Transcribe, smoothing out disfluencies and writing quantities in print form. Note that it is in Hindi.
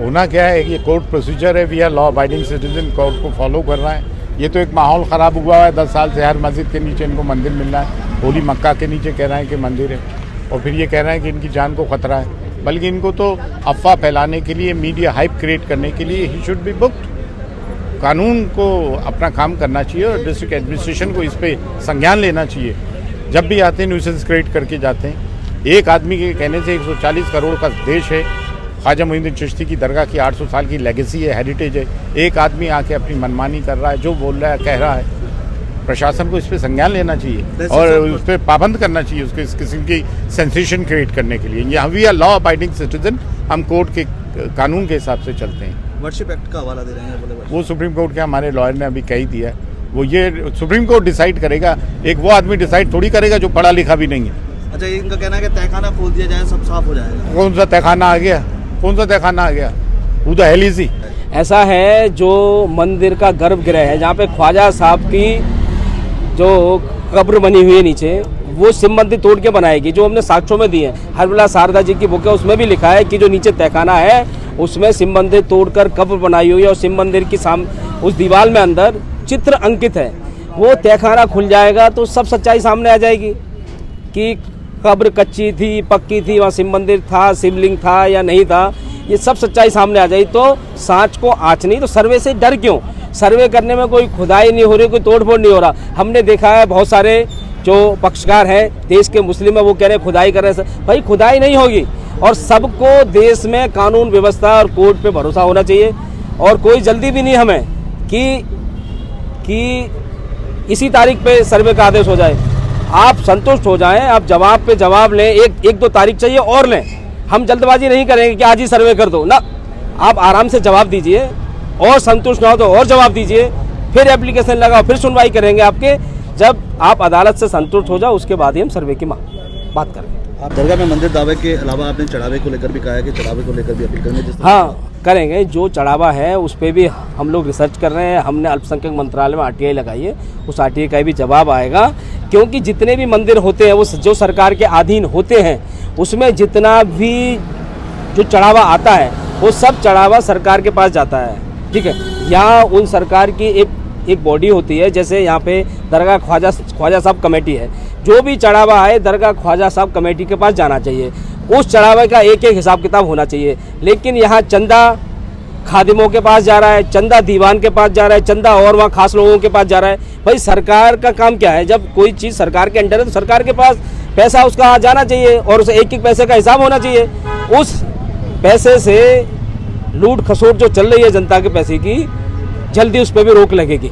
होना क्या है, ये कोर्ट प्रोसीजर है, we are law abiding citizen, court को फॉलो करना है। ये तो एक माहौल ख़राब हुआ है, 10 साल से हर मस्जिद के नीचे इनको मंदिर मिल रहा है, होली मक्का के नीचे कह रहे हैं कि मंदिर है, और फिर ये कह रहे हैं कि इनकी जान को खतरा है। बल्कि इनको तो अफवाह फैलाने के लिए, मीडिया हाइप क्रिएट करने के लिए ही शुड बी बुक्ड। कानून को अपना काम करना चाहिए और डिस्ट्रिक्ट एडमिनिस्ट्रेशन को इस पर संज्ञान लेना चाहिए। जब भी आते हैं न्यूसेंस क्रिएट करके जाते हैं। एक आदमी के कहने से 140 करोड़ का देश है। ख्वाजा मोइनुद्दीन चिश्ती की दरगाह की 800 साल की लेगेसी है, हेरिटेज है। एक आदमी आके अपनी मनमानी कर रहा है, जो बोल रहा है, कह रहा है। प्रशासन को इस पर संज्ञान लेना चाहिए और उस पर पाबंद करना चाहिए, उसके इस किस्म की सेंसेशन क्रिएट करने के लिए। यहाँ we are law abiding citizen, हम कोर्ट के कानून के हिसाब से चलते हैं। वर्शिप एक्ट का हवाला दे रहे हैं, बोले वो सुप्रीम कोर्ट के हमारे लॉयर ने अभी कह ही दिया है। वो ये सुप्रीम कोर्ट डिसाइड करेगा, एक वो आदमी डिसाइड थोड़ी करेगा जो पढ़ा लिखा भी नहीं है। अच्छा, इनका कहना है कि तहखाना खोल दिया जाए, सब साफ हो जाएगा। कौन सा तहखाना आ गया, कौन सा तहखाना आ गया? वो तो हेलीसी ऐसा है जो मंदिर का गर्भगृह है, जहाँ पे ख्वाजा साहब की जो कब्र बनी हुई है नीचे, वो शिव मंदिर तोड़ के बनाएगी, जो हमने साक्ष्यों में दी है। हरबिला शारदा जी की बुक है, उसमें भी लिखा है कि जो नीचे तहखाना है उसमें शिव मंदिर तोड़कर कब्र बनाई हुई है और शिव मंदिर की उस दीवार में अंदर चित्र अंकित है। वो तहखाना खुल जाएगा तो सब सच्चाई सामने आ जाएगी कि कब्र कच्ची थी, पक्की थी, वहाँ शिव मंदिर था, शिवलिंग था या नहीं था, ये सब सच्चाई सामने आ जाएगी। तो सांच को आँच नहीं, तो सर्वे से डर क्यों? सर्वे करने में कोई खुदाई नहीं हो रही, कोई तोड़फोड़ नहीं हो रहा। हमने देखा है बहुत सारे जो पक्षकार हैं देश के मुस्लिम है, वो कह रहे हैं खुदाई कर रहे हैं। भाई खुदाई नहीं होगी, और सबको देश में कानून व्यवस्था और कोर्ट पे भरोसा होना चाहिए। और कोई जल्दी भी नहीं हमें कि इसी तारीख पे सर्वे का आदेश हो जाए। आप संतुष्ट हो जाएं, आप जवाब पे जवाब लें, एक दो तारीख चाहिए और लें। हम जल्दबाजी नहीं करेंगे कि आज ही सर्वे कर दो ना, आप आराम से जवाब दीजिए, और संतुष्ट ना हो तो और जवाब दीजिए, फिर एप्लीकेशन लगाओ, फिर सुनवाई करेंगे आपके। जब आप अदालत से संतुष्ट हो जाओ उसके बाद ही हम सर्वे की बात करेंगे। आप दरगाह में मंदिर दावे के अलावा आपने चढ़ावे को लेकर भी कहा है कि चढ़ावे को लेकर भी अपील करेंगे? हाँ करेंगे, जो चढ़ावा है उस पर भी हम लोग रिसर्च कर रहे हैं। हमने अल्पसंख्यक मंत्रालय में RTI लगाई है, उस RTI का भी जवाब आएगा। क्योंकि जितने भी मंदिर होते हैं वो जो सरकार के अधीन होते हैं, उसमें जितना भी जो चढ़ावा आता है वो सब चढ़ावा सरकार के पास जाता है, ठीक है। यहाँ उन सरकार की एक बॉडी होती है, जैसे यहाँ पे दरगाह ख्वाजा साहब कमेटी है, जो भी चढ़ावा है दरगाह ख्वाजा साहब कमेटी के पास जाना चाहिए। उस चढ़ावे का एक हिसाब किताब होना चाहिए। लेकिन यहाँ चंदा खादिमों के पास जा रहा है, चंदा दीवान के पास जा रहा है, चंदा और वहाँ खास लोगों के पास जा रहा है। भाई सरकार का काम क्या है? जब कोई चीज़ सरकार के अंडर है तो सरकार के पास पैसा उसका जाना चाहिए और उसे एक पैसे का हिसाब होना चाहिए। उस पैसे से लूट खसोट जो चल रही है जनता के पैसे की, जल्दी उस पर भी रोक लगेगी।